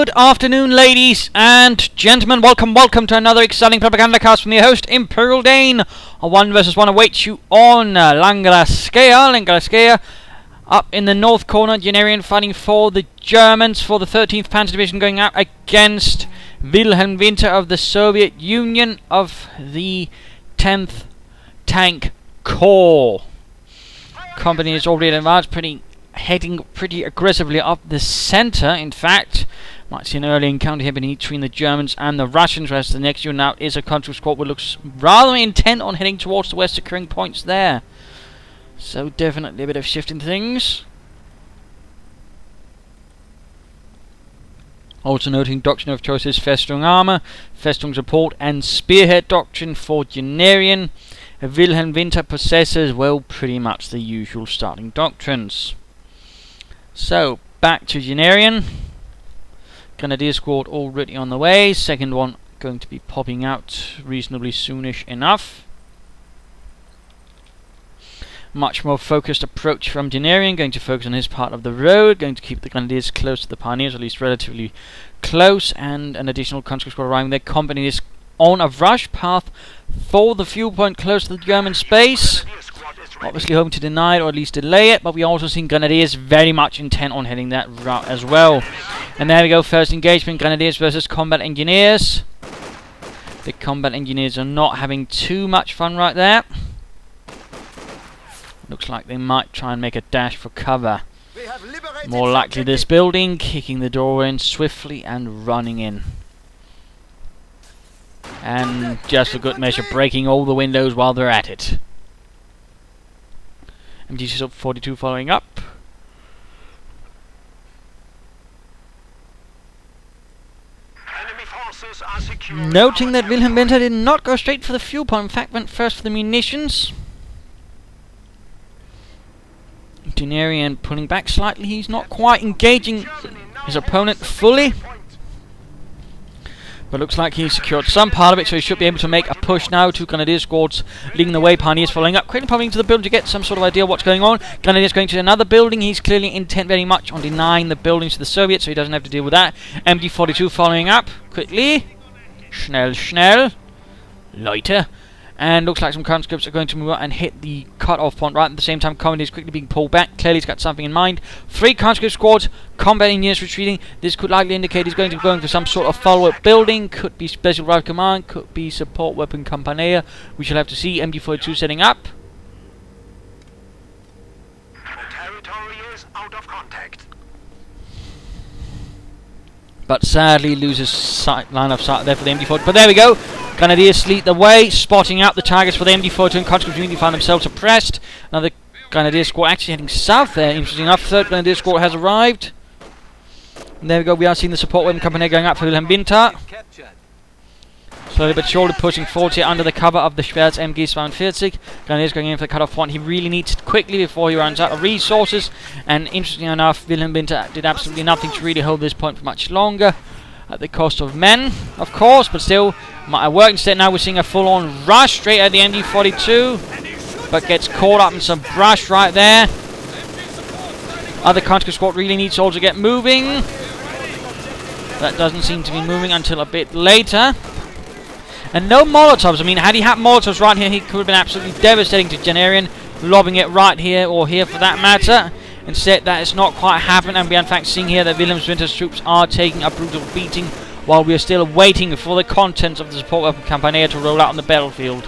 Good afternoon, ladies and gentlemen. Welcome to another exciting Propagandacast from your host, Imperial Dane. A 1 versus 1 awaits you on Langraskeia. Up in the north corner, Generian fighting for the Germans for the 13th Panzer Division, going out against Wilhelmwinter of the Soviet Union of the 10th Tank Corps. Company is already advanced, heading pretty aggressively up the centre. In fact, might see an early encounter here between the Germans and the Russians, whereas the next unit out is a country squad which looks rather intent on heading towards the west, securing points there. So definitely a bit of shift in things. Also noting doctrine of choice is Festung Armour, Festung Support and Spearhead doctrine for Generian. Wilhelmwinter possesses, well, pretty much the usual starting doctrines. So, back to Generian. Grenadier squad already on the way. Second one going to be popping out reasonably soonish enough. Much more focused approach from Generian, going to focus on his part of the road, going to keep the Grenadiers close to the Pioneers, at least relatively close, and an additional country squad arriving there. Company is on a rush path for the fuel point close to the German space. Obviously hoping to deny it or at least delay it, but we also seen Grenadiers very much intent on heading that route as well. And there we go, first engagement, Grenadiers versus Combat Engineers. The Combat Engineers are not having too much fun right there. Looks like they might try and make a dash for cover. More likely this building, kicking the door in swiftly and running in. And just for good measure, breaking all the windows while they're at it. MG 42 following up. Noting that Wilhelmwinter did not go straight for the fuel point, in fact went first for the munitions. Generian pulling back slightly, he's not quite engaging his opponent fully. But looks like he's secured some part of it, so he should be able to make a push now. Two Grenadier squads leading the way, Pioneers following up. Quickly popping into the building to get some sort of idea of what's going on. Grenadiers going to another building. He's clearly intent very much on denying the buildings to the Soviets, so he doesn't have to deal with that. MG42 following up quickly. Schnell. Leute. And looks like some conscripts are going to move out and hit the cut-off point right at the same time. Combat is quickly being pulled back. Clearly he's got something in mind. 3 conscript squads, combat engineers retreating. This could likely indicate he's going to be going for some sort of follow-up building. Could be Special Rifle Command, could be Support Weapon Compania. We shall have to see. MG42 setting up. Territory is out of contact. But sadly loses line of sight there for the MG42. But there we go. Grenadiers lead the way, spotting out the targets for the MG42, and conscripts immediately find themselves suppressed. Another Grenadier squad actually heading south there, interesting enough. Third Grenadier squad has arrived. And there we go, we are seeing the support weapon company going up for Wilhelmwinter. Slowly but surely pushing forward here under the cover of the Schwerz MG42. Grenadiers going in for the cut-off point. He really needs it quickly before he runs out of resources. And interesting enough, Wilhelmwinter did absolutely nothing to really hold this point for much longer. At the cost of men, of course, but still might have worked. Instead now we're seeing a full-on rush straight at the MG42, but gets caught up in some brush right there. Other conscript squad really needs to also get moving. That doesn't seem to be moving until a bit later. And no Molotovs. I mean, had he had Molotovs right here, he could have been absolutely devastating to Generian, lobbing it right here, or here for that matter. Instead, that is not quite happened, and we are in fact seeing here that Wilhelmwinter's troops are taking a brutal beating while we are still waiting for the contents of the support weapon Campania to roll out on the battlefield.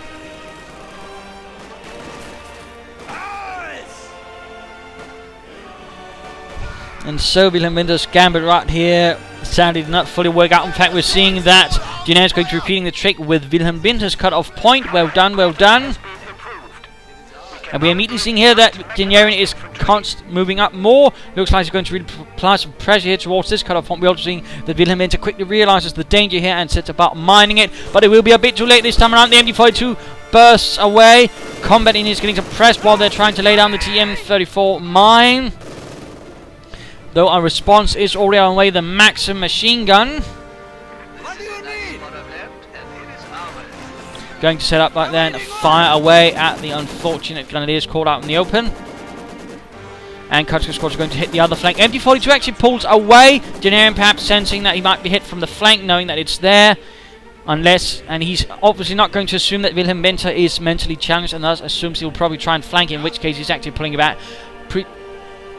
And so Wilhelmwinter's Gambit right here sadly did not fully work out. In fact, we're seeing that Generian is going to be repeating the trick with Wilhelmwinter's cut-off point. Well done, well done. And we're immediately seeing here that Generian is moving up more. Looks like he's going to really apply some pressure here towards this cut-off point. We're also seeing that Wilhelmwinter quickly realizes the danger here and sets about mining it. But it will be a bit too late this time around. The MG42 bursts away. Combat engineers getting suppressed while they're trying to lay down the TM34 mine. Though our response is already on the way. The Maxim machine gun. Going to set up like that and fire away at the unfortunate Grenadiers caught out in the open. And conscript squads are going to hit the other flank. MD42 actually pulls away. Generian perhaps sensing that he might be hit from the flank, knowing that it's there. Unless, and he's obviously not going to assume that Wilhelmwinter is mentally challenged, and thus assumes he'll probably try and flank it, in which case he's actually pulling about,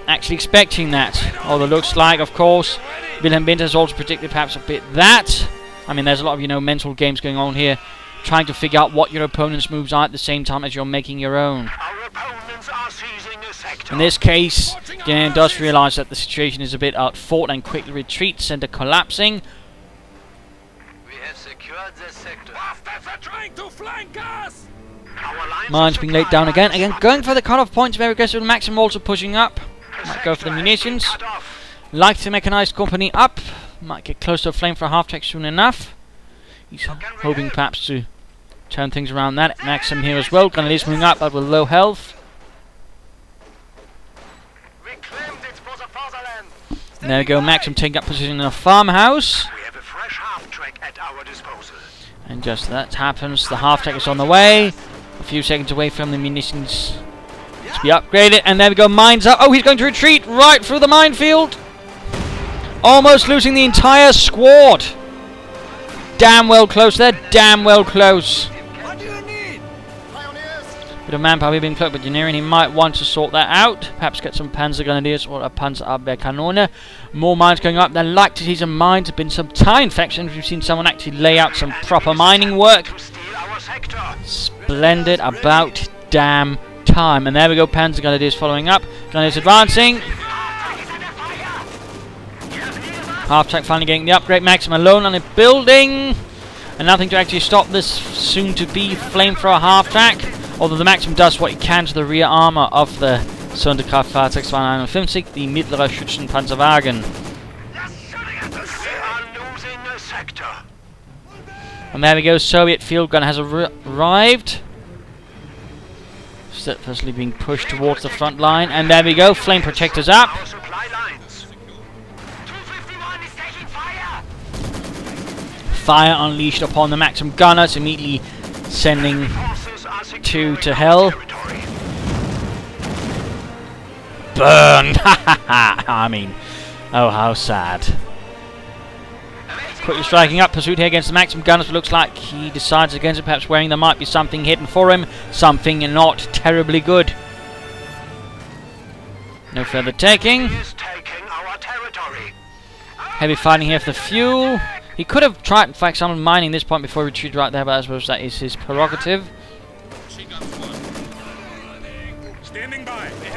actually expecting that. Although it looks like, of course, Wilhelmwinter has also predicted perhaps a bit that. I mean, there's a lot of, mental games going on here, trying to figure out what your opponent's moves are at the same time as you're making your own. Our opponents are seizing a sector. In this case, Generian does realise that the situation is a bit outfought and quickly retreats, center collapsing. We have secured the sector. They're trying to flank us. Mines being laid down again. Again, going for the cut-off points very aggressive. Maxim also pushing up. Might go for the munitions. Like the mechanized company up. Might get close to a flame for a half-track soon enough. He's hoping perhaps to turn things around that. Maxim here as well. Grenadiers moving up, but with low health. And there we go. Maxim taking up position in a farmhouse. We have a fresh half-track at our disposal. And just that happens. The half-track is on the way. A few seconds away from the munitions to be upgraded. And there we go. Mines up. Oh, he's going to retreat right through the minefield. Almost losing the entire squad. Damn well close there. Damn well close. What do you need? Pioneers? Bit of manpower being cloaked, but Generian, he might want to sort that out. Perhaps get some Panzer Grenadiers or a Panzerabwehrkanone. More mines going up. They'd like to see some mines. It's been some time, in fact, since we've seen someone actually lay out some proper mining work. Splendid. About damn time. And there we go. Panzer Grenadiers following up. Grenadiers advancing. Half-track finally getting the upgrade. Maxim alone on a building. And nothing to actually stop this soon-to-be flamethrower half-track. Although the Maxim does what he can to the rear armor of the Sonderkraftfahrzeug 251, the Mittlere Schützenpanzerwagen. And there we go. Soviet field gun has arrived. Steadfastly being pushed towards the front line. And there we go. Flame protectors up. Fire unleashed upon the Maxim gunners, immediately sending two to hell. Burn! I mean, oh how sad. Quickly striking up, pursuit here against the Maxim gunners, but looks like he decides against it, perhaps worrying there might be something hidden for him, something not terribly good. No further taking. Heavy fighting here for the fuel. He could have tried, in fact, some mining this point before he retreated right there, but I suppose that is his prerogative.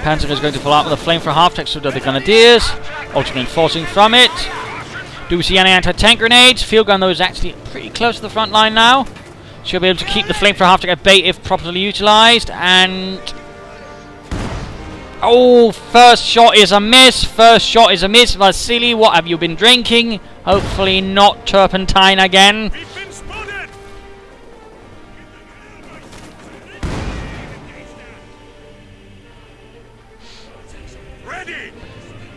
Panzer is going to pull out with a flame for a half-track, so do the Grenadiers. Also reinforcing from it. Do we see any anti-tank grenades? Field gun, though, is actually pretty close to the front line now. She'll be able to keep the flame for a half-track at bay if properly utilised. And oh, first shot is a miss. First shot is a miss. Vasily, what have you been drinking? Hopefully not turpentine again. Ready.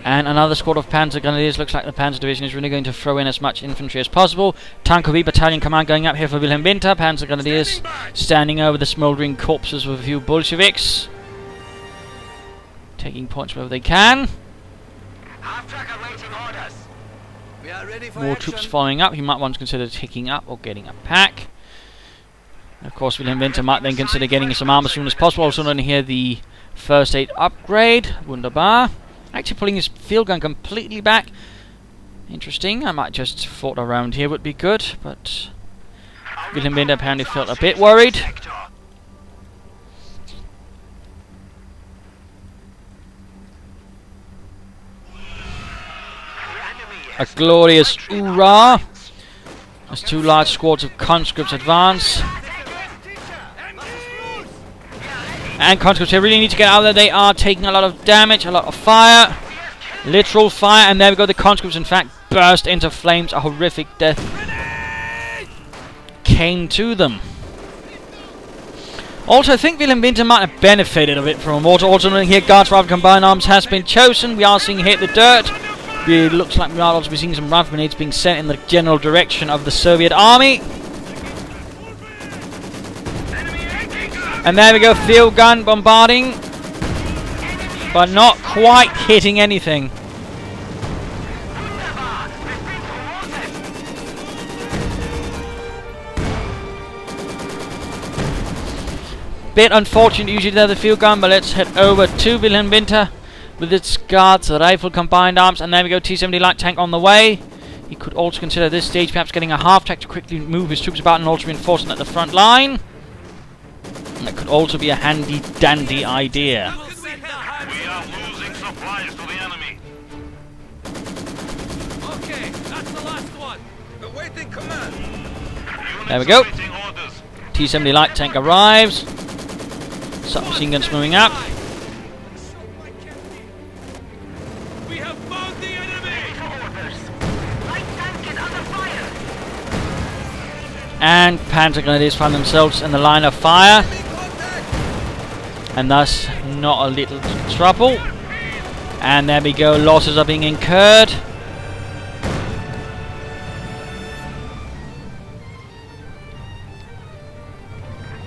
And another squad of Panzer Grenadiers. Looks like the Panzer Division is really going to throw in as much infantry as possible. Tankovi Battalion Command going up here for Wilhelmwinter. Panzer Grenadiers standing over the smouldering corpses of a few Bolsheviks. Taking points wherever they can. We are ready for More action. troops following up. He might want to consider taking up or getting a pack. Of course, Wilhelmwinter might then consider getting some armor as soon as possible. Also, on here the first aid upgrade. Wunderbar. Actually, pulling his field gun completely back. Interesting. I might just fort around here would be good, but Wilhelmwinter apparently felt a bit worried. A glorious hoorah as two large squads of conscripts advance. And conscripts here really need to get out of there. They are taking a lot of damage, a lot of fire. Literal fire. And there we go. The conscripts, in fact, burst into flames. A horrific death came to them. Also, I think Wilhelmwinter might have benefited a bit from a mortar. Also, here, Guards rather combined arms has been chosen. We are seeing hit the dirt. It looks like we are also seeing some rifle grenades being sent in the general direction of the Soviet army. And there we go, field gun bombarding. but not quite hitting anything. Bit unfortunate usually to have the field gun, but let's head over to Wilhelmwinter with its guards, rifle, combined arms, and there we go, T-70 light tank on the way. He could also consider at this stage perhaps getting a half-track to quickly move his troops about and also reinforcing at the front line. And that could also be a handy-dandy idea. We are losing supplies to the enemy. Okay, that's the last one. Awaiting command. There we go. Awaiting orders. T-70 light tank arrives. Submachine guns moving up. We have found the enemy. And Panzer Grenadiers find themselves in the line of fire, and thus not a little trouble. And there we go, losses are being incurred.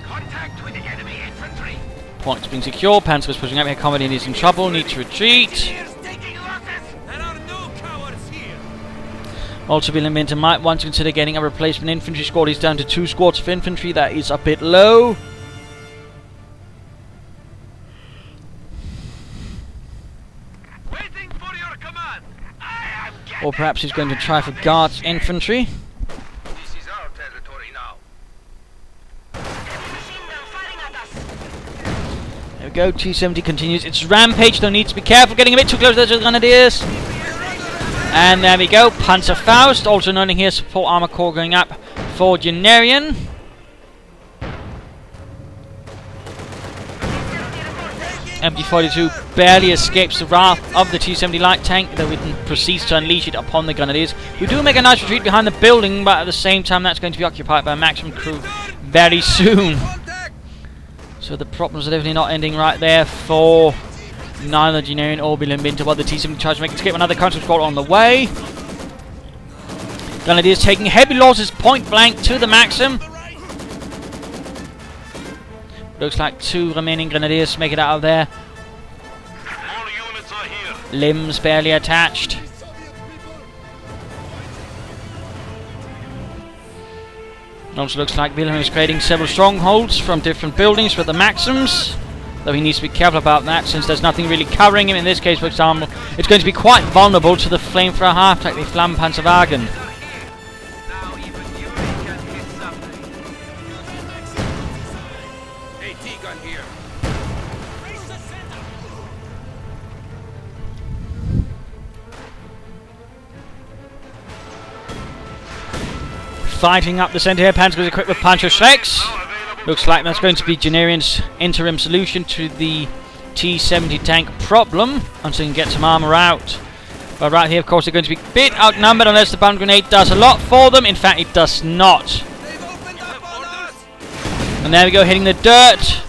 Contact with the enemy infantry. Points being secure, Panzer is pushing up here, Comedy is in trouble, needs to retreat. Taking losses. There are no cowards here. Also, Wilhelmwinter might want to consider getting a replacement infantry squad. He's down to 2 squads of infantry, that is a bit low. Waiting for your command. I am getting. Or perhaps he's going to try for guards infantry. This is our territory now. There we go, T-70 continues its rampage, though needs to be careful, getting a bit too close to the Grenadiers. And there we go, Panzerfaust, also noting here, support armor core going up for Generian. MD-42 barely escapes the wrath of the T-70 light tank, though it proceeds to unleash it upon the Grenadiers. We do make a nice retreat behind the building, but at the same time that's going to be occupied by a maximum crew very soon. So the problems are definitely not ending right there for neither Generian or Wilhelmwinter, while the T-70 tries to make escape. Another counter squad on the way. Grenadiers taking heavy losses point blank to the Maxim. Looks like 2 remaining Grenadiers make it out of there. All units are here. Limbs barely attached. Also looks like Wilhelm is creating several strongholds from different buildings for the Maxims. Though he needs to be careful about that, since there's nothing really covering him. In this case, for example, it's going to be quite vulnerable to the flamethrower half-track, the Flammenpanzerwagen. Now even you can hit something. AT gun here. Fighting up the centre here, Panzer is equipped with Panzer Schrecks. Looks like that's going to be Generian's interim solution to the T-70 tank problem, until he can get some armour out. But right here, of course, they're going to be a bit outnumbered unless the bomb grenade does a lot for them. In fact, it does not. And there we go, hitting the dirt.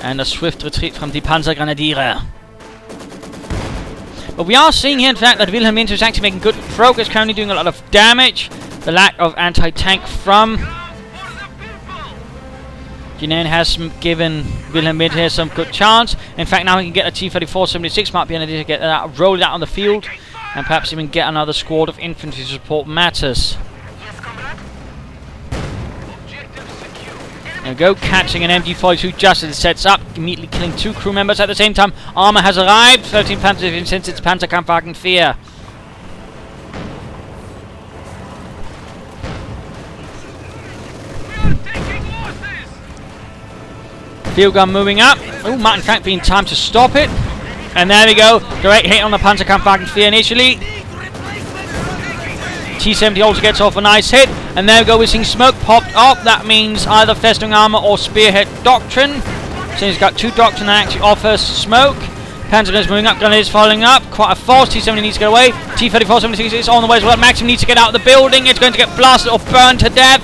And a swift retreat from the Panzergrenadiere. But we are seeing here, in fact, that Wilhelmwinter is actually making good progress, currently doing a lot of damage. The lack of anti-tank from Generian has given Wilhelmwinter here some good chance. In fact, now he can get a T-34-76, might be an idea to get that, roll it out on the field, and perhaps even get another squad of infantry to support matters. There we go, catching an MG-42 just as it sets up, immediately killing 2 crew members. At the same time, armour has arrived. 13 Panzer since its Panzerkampfwagen 4. Field gun moving up. Oh, might in fact be in time to stop it. And there we go. Great hit on the Panzerkampfwagen 4 initially. T-70 also gets off a nice hit. And there we go, we're seeing smoke popped up. That means either Festung Armour or Spearhead Doctrine. So he's got 2 Doctrine that actually offers smoke. Panzer guns moving up, Grenadiers following up. Quite a force. T-70 needs to get away. T-34-76 is on the way as well. Maxim needs to get out of the building. It's going to get blasted or burned to death.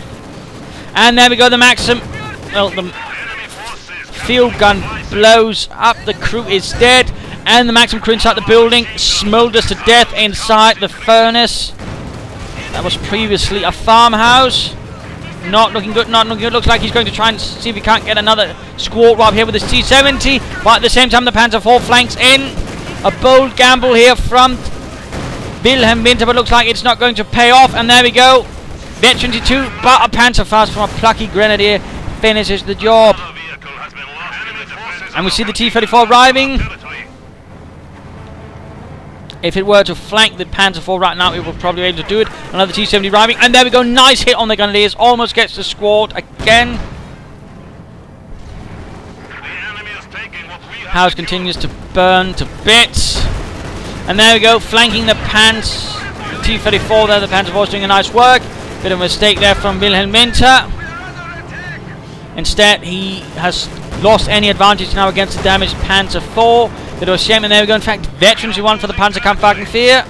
And there we go, the Maxim. Well, the field gun blows up. The crew is dead. And the Maxim crew inside the building smolders to death inside the furnace. That was previously a farmhouse. Not looking good, not looking good. Looks like he's going to try and see if he can't get another squad right here with his T-70. But at the same time, the Panzer IV flanks in. A bold gamble here from Wilhelmwinter, but looks like it's not going to pay off. And there we go. V-22, but a Panzerfaust from a plucky grenadier finishes the job. And we see the T-34 arriving. If it were to flank the Panzer IV right now, it would probably be able to do it. Another T-70 arriving, and there we go. Nice hit on the Grenadiers. Almost gets the squad again. House continues to burn to bits. And there we go, flanking the T-34 there. The Panzer IV is doing a nice work. Bit of a mistake there from Wilhelmwinter. Instead, he has lost any advantage now against the damaged Panzer IV. Bit of a shame, and there we go. In fact, veterans who won for the Panzerkampfwagen 4.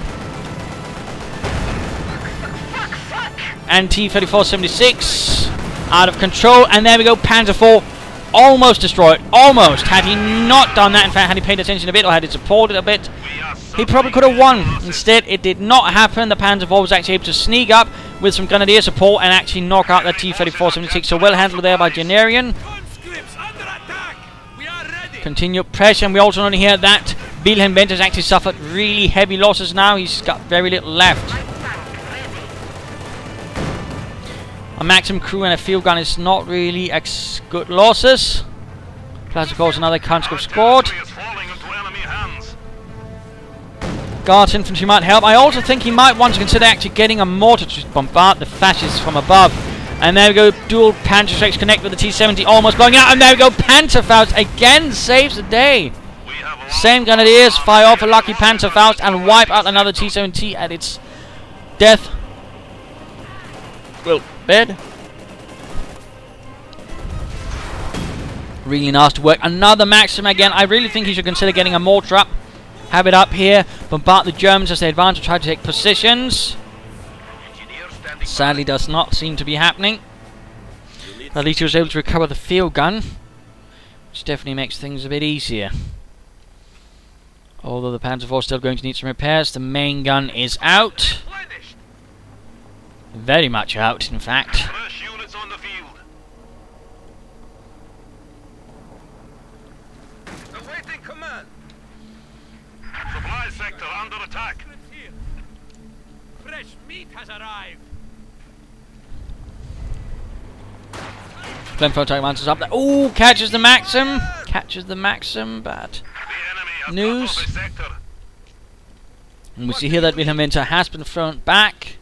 And T-34-76 out of control. And there we go, Panzer IV almost destroyed. Almost. Had he not done that, in fact, had he paid attention a bit or had he supported a bit, he probably could have won. Instead, it did not happen. The Panzer IV was actually able to sneak up with some Grenadier support and actually knock out the T-34-76. So well handled there by Generian. Continue pressure, and we also know here that Wilhelmwinter has actually suffered really heavy losses now. He's got very little left. A Maxim crew and a field gun is not really good losses. Plus, of course, another conscript squad. Guards infantry might help. I also think he might want to consider actually getting a mortar to bombard the fascists from above. And there we go, dual Panzer strikes connect with the T-70, almost blowing out. And there we go, Panzerfaust again saves the day. Same Grenadiers fire off a lucky Panzerfaust and wipe out another T-70 at its death. Well, bed. Really nasty work. Another Maxim again. I really think he should consider getting a mortar up. Have it up here. Bombard the Germans as they advance to try to take positions. Sadly, does not seem to be happening. At least he was able to recover the field gun, which definitely makes things a bit easier. Although the Panzer IV is still going to need some repairs. The main gun is out. Very much out, in fact. Supply sector under attack. Fresh meat has arrived. Flamethrower tank advances up there. Oh, catches the Maxim. Catches the Maxim. Bad news. And we see here that Wilhelmwinter has been thrown back.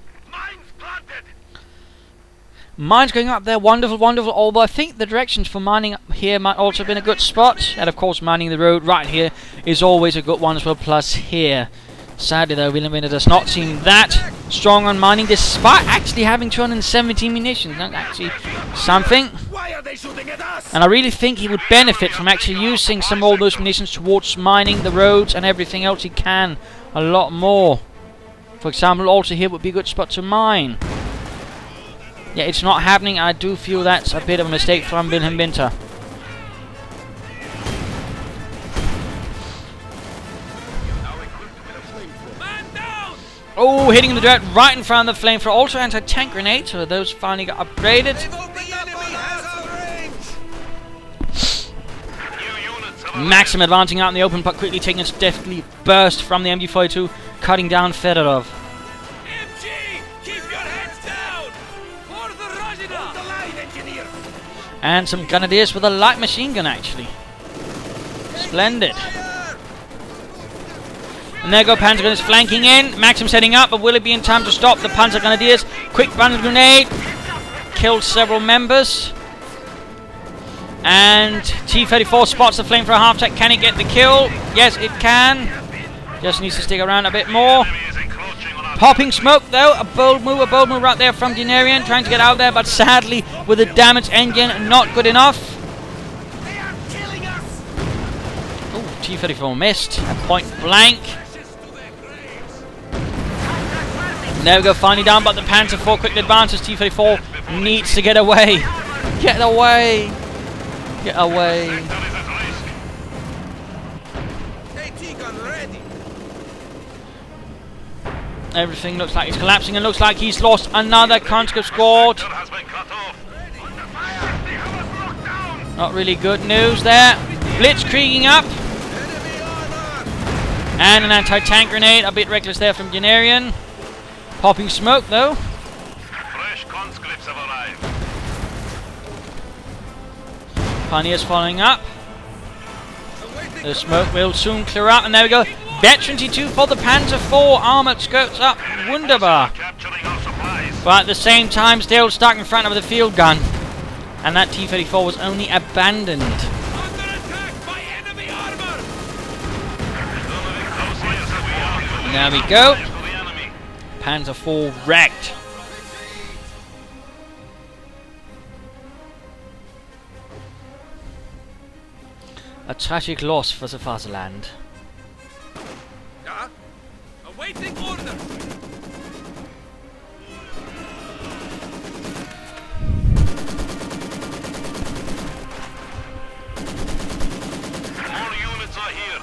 Mines going up there. Wonderful, wonderful. Although I think the directions for mining up here might also have been a good spot. And of course, mining the road right here is always a good one as well. Plus here. Sadly though, Wilhelmwinter does not seem that strong on mining, despite actually having 217 munitions. That's actually something. Why are they shooting at us? And I really think he would benefit from actually using some of all those munitions towards mining the roads and everything else he can a lot more. For example, also here would be a good spot to mine. Yeah, it's not happening. I do feel that's a bit of a mistake from Wilhelmwinter. Oh, hitting the dirt right in front of the flamethrower. Also anti-tank grenades, so those finally got upgraded. Maxim advancing out in the open, but quickly taking a deftly burst from the MG42, cutting down Fedorov. MG, keep your heads down. For the Rajina. Hold the line, engineer. And some Grenadiers with a light machine gun, actually. Splendid. And there go Panzer Grenadiers flanking in. Maxim setting up, but will it be in time to stop the Panzer Grenadiers? Quick bundle grenade. Killed several members. And T-34 spots the flamethrower half-tech. Can it get the kill? Yes, it can. Just needs to stick around a bit more. Popping smoke, though. A bold move right there from Generian. Trying to get out there, but sadly, with a damaged engine, not good enough. Oh, T-34 missed. At point blank. There we go, finally down, but the Panzer IV quickly advances. T-34 needs to get away. Get away. Get away. Everything looks like it's collapsing, and looks like he's lost another conscript squad. Sector has been cut off. Not really good news there. Blitzkrieging up. And an anti-tank grenade, a bit reckless there from Generian. Popping smoke though. Fresh conscripts have arrived. Pioneers following up. The smoke will soon clear up, and there we go. Veteran T2 for the Panzer IV. Armoured scopes up. Wunderbar. Capturing our supplies. But at the same time, still stuck in front of the field gun. And that T-34 was only abandoned. Under attack by enemy armor! There we go. To the enemy. Panzer IV wrecked. A tragic loss for the fatherland. Yeah? Awaiting order! More units are here.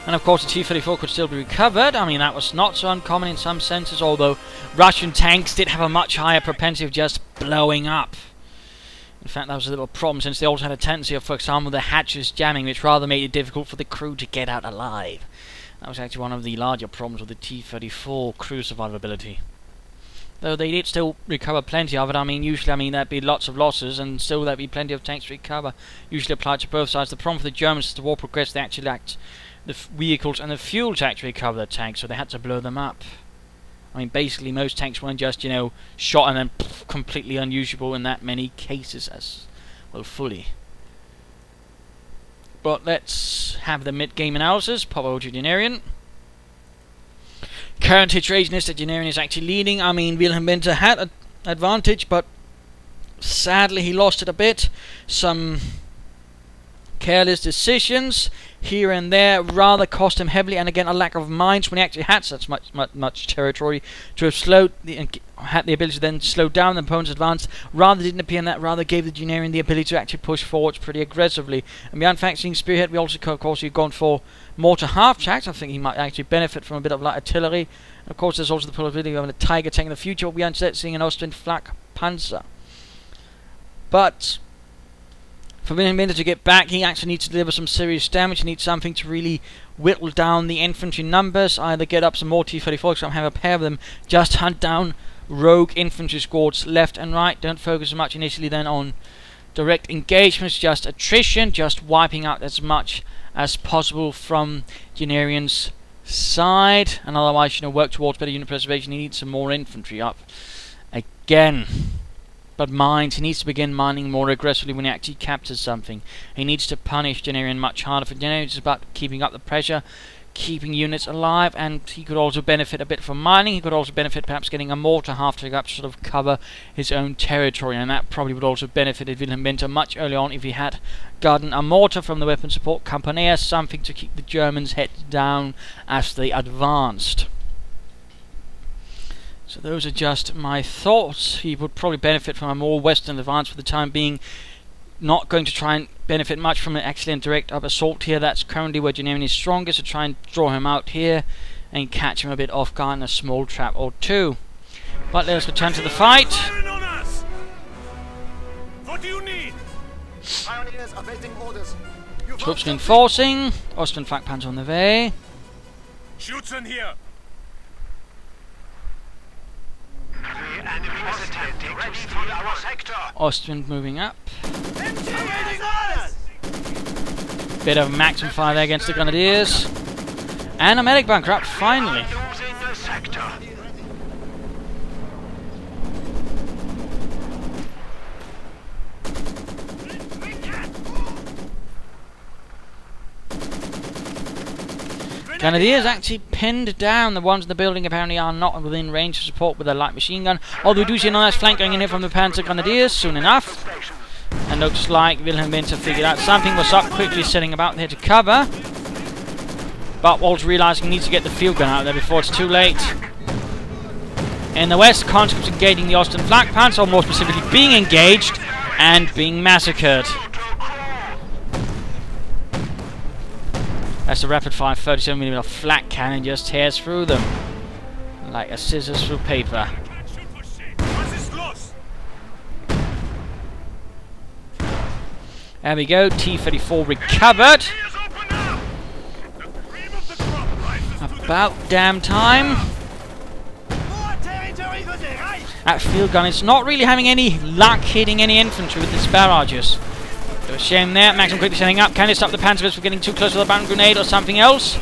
And of course the T-34 could still be recovered. I mean, that was not so uncommon in some senses, although Russian tanks did have a much higher propensity of just blowing up. In fact, that was a little problem, since they also had a tendency of, for example, the hatches jamming, which rather made it difficult for the crew to get out alive. That was actually one of the larger problems with the T-34 crew survivability. Though they did still recover plenty of it. I mean, usually, there'd be lots of losses, and still there'd be plenty of tanks to recover. Usually applied to both sides. The problem for the Germans, as the war progressed, they actually lacked the vehicles and the fuel to actually recover their tanks, so they had to blow them up. I mean, basically, most tanks weren't just, shot and then completely unusable in that many cases as, well, fully. But let's have the mid-game analysis. Pop over to Generian. Current situation is that Generian is actually leading. I mean, Wilhelmwinter had an advantage, but sadly he lost it a bit. Some careless decisions here and there rather cost him heavily, and again a lack of mines when he actually had such much territory to have slowed had the ability to then slow down the opponent's advance. Rather didn't appear, and that rather gave the Generian the ability to actually push forwards pretty aggressively. And beyond factoring Spearhead, we also of course we've gone for mortar half tracks. I think he might actually benefit from a bit of light artillery. And of course there's also the possibility of a Tiger tank in the future, but we aren't seeing an Austrian flak panzer. But for Wilhelmwinter to get back, he actually needs to deliver some serious damage. He needs something to really whittle down the infantry numbers. Either get up some more T-34, so have a pair of them, just hunt down rogue infantry squads left and right. Don't focus so much initially then on direct engagements, just attrition, just wiping out as much as possible from Generian's side. And otherwise, work towards better unit preservation. He needs some more infantry up again. But mines, he needs to begin mining more aggressively when he actually captures something. He needs to punish Generian much harder. For Generian, it's about keeping up the pressure, keeping units alive, and he could also benefit a bit from mining. He could also benefit perhaps getting a mortar half-track up to sort of cover his own territory, and that probably would also benefit Wilhelmwinter much early on if he had gotten a mortar from the weapon support company as something to keep the Germans' heads down as they advanced. So those are just my thoughts. He would probably benefit from a more western advance for the time being. Not going to try and benefit much from an excellent direct up assault here. That's currently where Generian is strongest, to try and draw him out here and catch him a bit off guard in a small trap or two. But let us return to the fight. On us! What do you need? Pioneers awaiting orders. Troops reinforcing. Austrian flak panzer on the way. Schützen here! The enemy is attempting to steal our sector. Austrian moving up. Bit of maximum fire there against the Grenadiers. And a medic bunker up, finally. Losing the sector. Grenadiers actually pinned down. The ones in the building apparently are not within range of support with a light machine gun. Although we do see a nice flank going in here from the Panzer Grenadiers soon enough. And looks like Wilhelmwinter figured out something was up, quickly setting about there to cover. But also realising he needs to get the field gun out there before it's too late. In the west, conscripts engaging the Austrian flak panzer, or more specifically being engaged and being massacred. As the rapid-fire 37mm flak cannon just tears through them. Like a scissors through paper. Was ist los? There we go, T-34 recovered. He is open now! The cream of the crop rises to the About damn time. More territory for the Reich! That field gun is not really having any luck hitting any infantry with its barrages. Bit of a shame there. Maxim quickly setting up. Can it stop the Panzers from getting too close to the bound grenade or something else?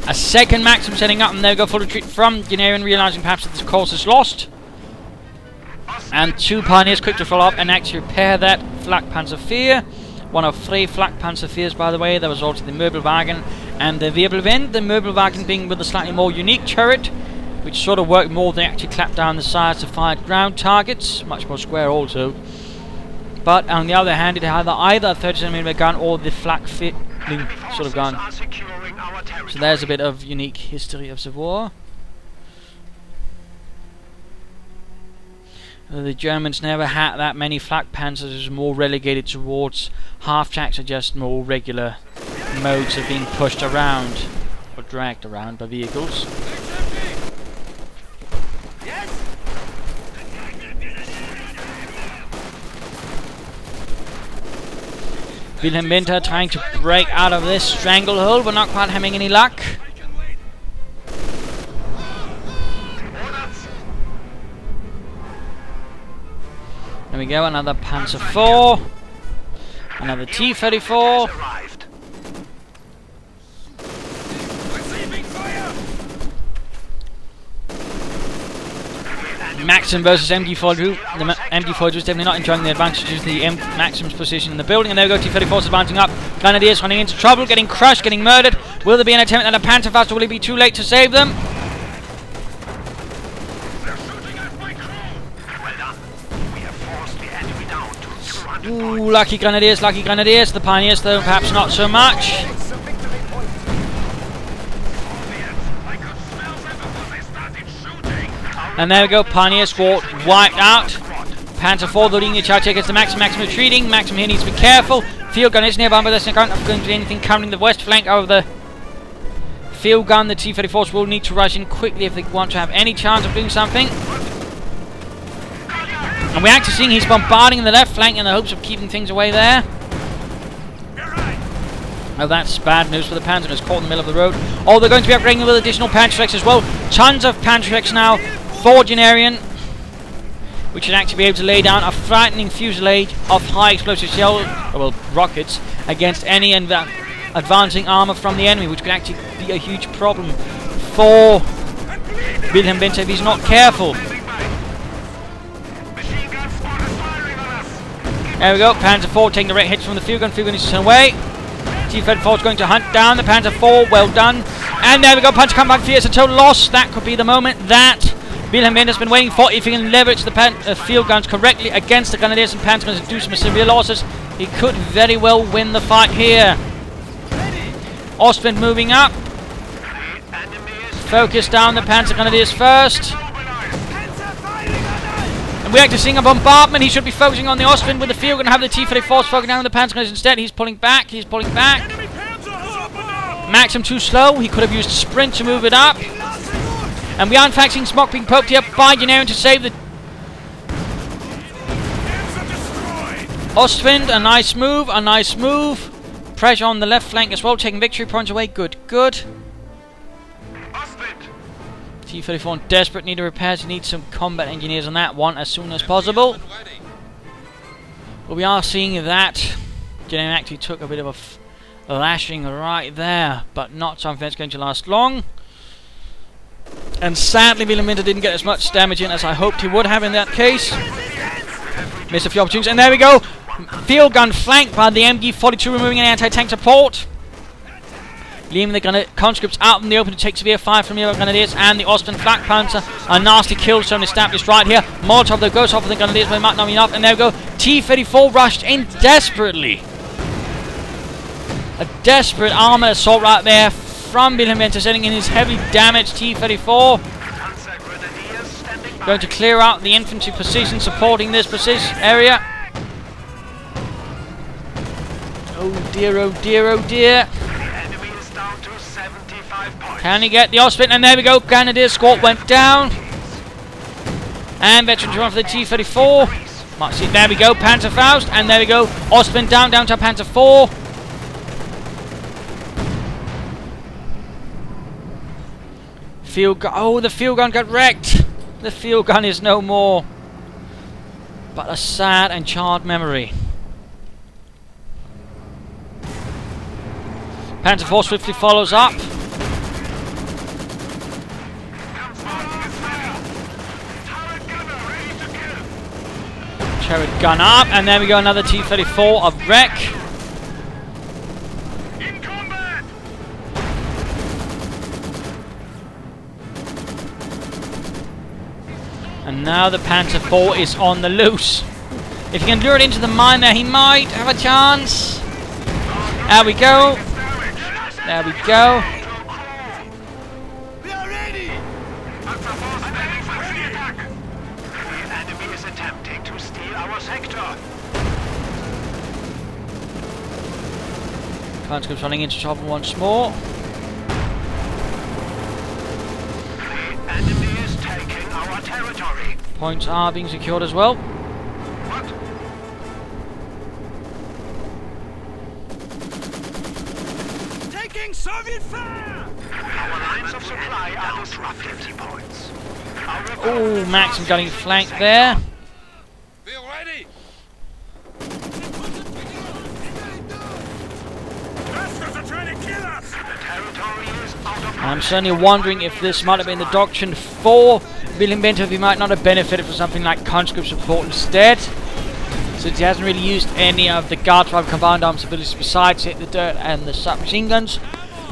A second Maxim setting up, and there we go, full retreat from Generian, realizing perhaps that this course is lost. And 2 Pioneers quick to follow up and actually repair that Flak Panzervier. One of 3 Flak Panzerviers, by the way. There was also the Möbelwagen and the Wirbelwind. The Möbelwagen being with a slightly more unique turret, which sort of worked more than actually clapped down the sides to fire ground targets. Much more square also. But on the other hand, it had either a 37mm gun or the Flak sort of gun. So there's a bit of unique history of the war. The Germans never had that many Flak Panzers. It was more relegated towards half-tracks, or just more regular modes of being pushed around or dragged around by vehicles. Wilhelmwinter trying to break out of this stranglehold, but not quite having any luck. There we go, another Panzer IV, another T-34. receiving fire! Maxim versus MG42. The MG42 is definitely not enjoying the advantages of the Maxim's position in the building. And there we go, T-34 is advancing up. Grenadiers running into trouble, getting crushed, getting murdered. Will there be an attempt at a Panzerfaust, or will it be too late to save them? They're shooting at my crew! Well done. We have forced the enemy down to 200 points. Ooh, lucky Grenadiers, lucky Grenadiers. The Pioneers, though, perhaps not so much. It's a victory point. I could smell them before they started shooting! And there we go, Pioneer squad wiped out. Panzer IV leading the charge against the Maxim. Maxim retreating. Maxim here needs to be careful. Field gun is nearby, but that's not going to do anything covering the west flank of the field gun. The T-34s will need to rush in quickly if they want to have any chance of doing something. And we're actually seeing he's bombarding the left flank in the hopes of keeping things away there. Oh, that's bad news for the Panzer. It's caught in the middle of the road. Oh, they're going to be upgrading with additional Panzerx as well. Tons of Panzerx now for Generian, which should actually be able to lay down a frightening fusillade of high explosive shell, well, rockets, against any advancing armor from the enemy, which could actually be a huge problem for Wilhelmwinter if he's not careful. Machine gun squad is firing on us! There we go, Panzer IV taking direct hits from the field gun. Field gun is turned away. T-34 is going to hunt down the Panzer IV. Well done. And there we go, Panzer Combat Fear. It's a total loss. That could be the moment that Wilhelmwinter has been waiting for. If he can leverage the field guns correctly against the Grenadiers and Panzer guns and do some severe losses, he could very well win the fight here. Ostwind moving up. Focus down the Panzer Grenadiers first. And we're actually seeing a bombardment. He should be focusing on the Ostwind with the field gun and have the T-34s focusing down on the Panzer Grenadiers instead. He's pulling back. He's pulling back. Enemy Panzer has opened up! Maxim too slow. He could have used sprint to move it up. And we are in fact seeing smoke being poked here by Generian to save the Panzer destroyed! Ostwind. A nice move, a nice move. Pressure on the left flank as well, taking victory points away. Good, good. Ostwind! T-34 in desperate need of repairs. He needs some combat engineers on that one as soon as possible. But we are seeing that Generian actually took a bit of a lashing right there, but not something that's going to last long. And sadly, Wilhelmwinter didn't get as much damage in as I hoped he would have in that case. Missed a few opportunities, and there we go. Field gun flanked by the MG42, removing any anti-tank support. Leaving the conscripts out in the open to take severe fire from the Grenadiers and the Ostwind Flak Panzer. A nasty kill zone established right here. Molotov that goes off of the Grenadiers, but it might not be enough. And there we go. T-34 rushed in desperately. A desperate armor assault right there from Wilhelmwinter, sending in his heavily damaged T-34. Going to clear out the infantry position supporting this position area. Oh dear, oh dear, oh dear. The enemy is down to 75 points. Can he get the Ostwind? And there we go. Grenadier squad went down. And veterans run for the T-34. Might see. There we go. Panzerfaust. And there we go. Ostwind down to Panzer 4. Field gun. Oh, the field gun got wrecked. The field gun is no more. But a sad and charred memory. Panzer 4 swiftly follows up. Turret gun up, and there we go, another T-34 of wreck. In combat! And now the Panzer 4 is on the loose. If he can lure it into the mine there, he might have a chance. There we go. There we go. We are ready! The enemy is attempting to steal our sector. Conscripts running into trouble once more. The enemy is taking our territory. Points are being secured as well. What? Taking Soviet fire! Our lines of supply are disrupted. 50 points. Oh, Maxim getting flanked there. We're ready! Bastards are trying to kill us! The territory is out of I'm certainly wondering if this might have been the doctrine for Wilhelmwinter, if he might not have benefited from something like conscript support instead, since he hasn't really used any of the Guards Rifle combined arms abilities besides hit the dirt and the submachine guns.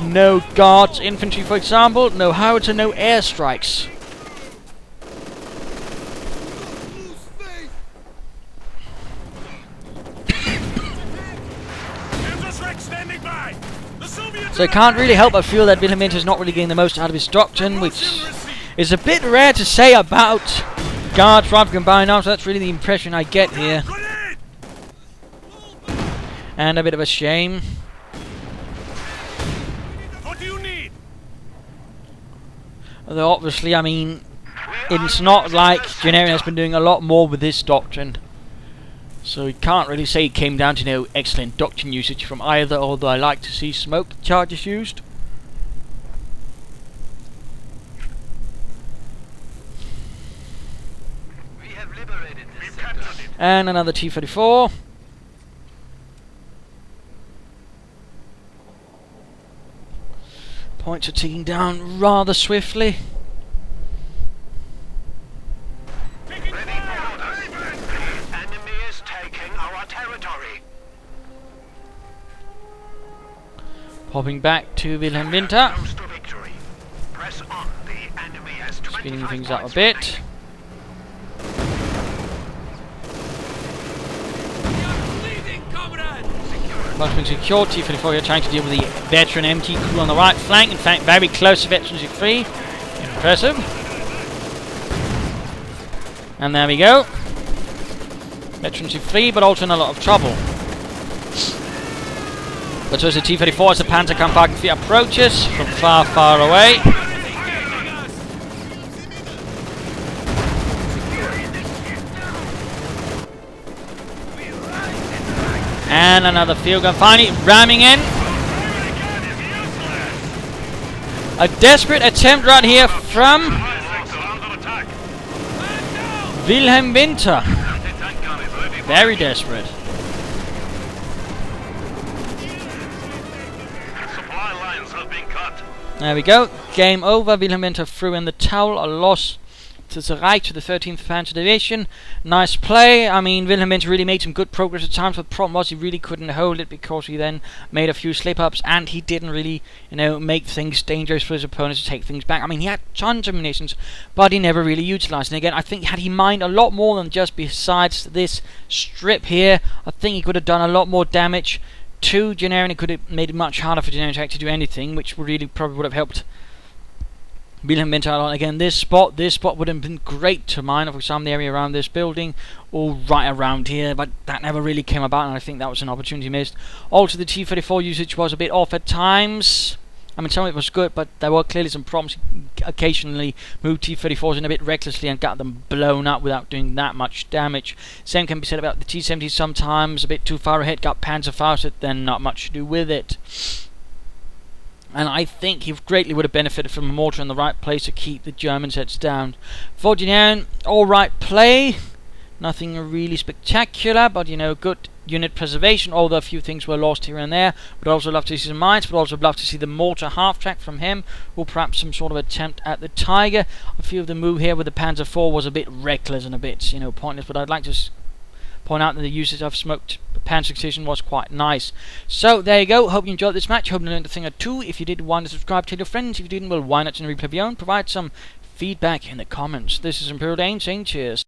No Guards infantry, for example, no howitzer, no airstrikes. Standing by! The Soviet So I can't really help but feel that Wilhelmwinter is not really getting the most out of his doctrine, which is a bit rare to say about Guards Rifle combined arms. That's really the impression I get here. grenade! And a bit of a shame. What do you need? Although obviously, I mean, it's not like Generian has been doing a lot more with this doctrine. So you can't really say it came down to no excellent doctrine usage from either, although I like to see smoke charges used. We have liberated this sector. And another T-34. Points are ticking down rather swiftly. Taking Ready fire! for orders. The enemy is taking our territory. Popping back to Wilhelmwinter. Close to victory. Press on. The enemy has 25 Speeding things up a points bit. We are bleeding, comrades! Once being secured, T-34 here trying to deal with the veteran MT crew on the right flank. In fact, very close to veterans free. Impressive. And there we go. Veterans free, but also in a lot of trouble. But so is the T-34 as the Panzerkampfwagen approaches from far, far away. And another field gun finally ramming in. A desperate attempt right here from Under attack. Wilhelmwinter. Anti-tank gun is ready for Very desperate. supply lines have been cut. There we go. Game over. Wilhelmwinter threw in the towel. A loss to the right to the 13th Panzer Division. Nice play. I mean, Wilhelmwinter really made some good progress at times, but the problem was he really couldn't hold it because he then made a few slip-ups and he didn't really, make things dangerous for his opponents to take things back. I mean, he had tons of munitions, but he never really utilized. And again, I think had he mined a lot more than just besides this strip here, I think he could have done a lot more damage to Generian. It could have made it much harder for Generian to actually do anything, which really probably would have helped Wilhelmwinter a lot. Again, this spot would have been great to mine, for example, the area around this building, or right around here, but that never really came about, and I think that was an opportunity missed. Also, the T-34 usage was a bit off at times. I mean, some of it was good, but there were clearly some problems. He occasionally moved T-34s in a bit recklessly and got them blown up without doing that much damage. Same can be said about the T-70s sometimes, a bit too far ahead, got Panzerfaustet, then not much to do with it. And I think he greatly would have benefited from a mortar in the right place to keep the Germans' heads down. For Generian, alright play. Nothing really spectacular, but you know, good unit preservation, although a few things were lost here and there. Would also love to see some mines, but also love to see the mortar half-track from him, or perhaps some sort of attempt at the Tiger. I feel the move here with the Panzer IV was a bit reckless and a bit, you know, pointless, but I'd like to point out that the usage of smoked Panzer Excision was quite nice. So there you go. Hope you enjoyed this match. Hope you learned a thing or two. If you did, why not subscribe, tell your friends. If you didn't, well, why not replay your own? Provide some feedback in the comments. This is Imperial Dane saying cheers.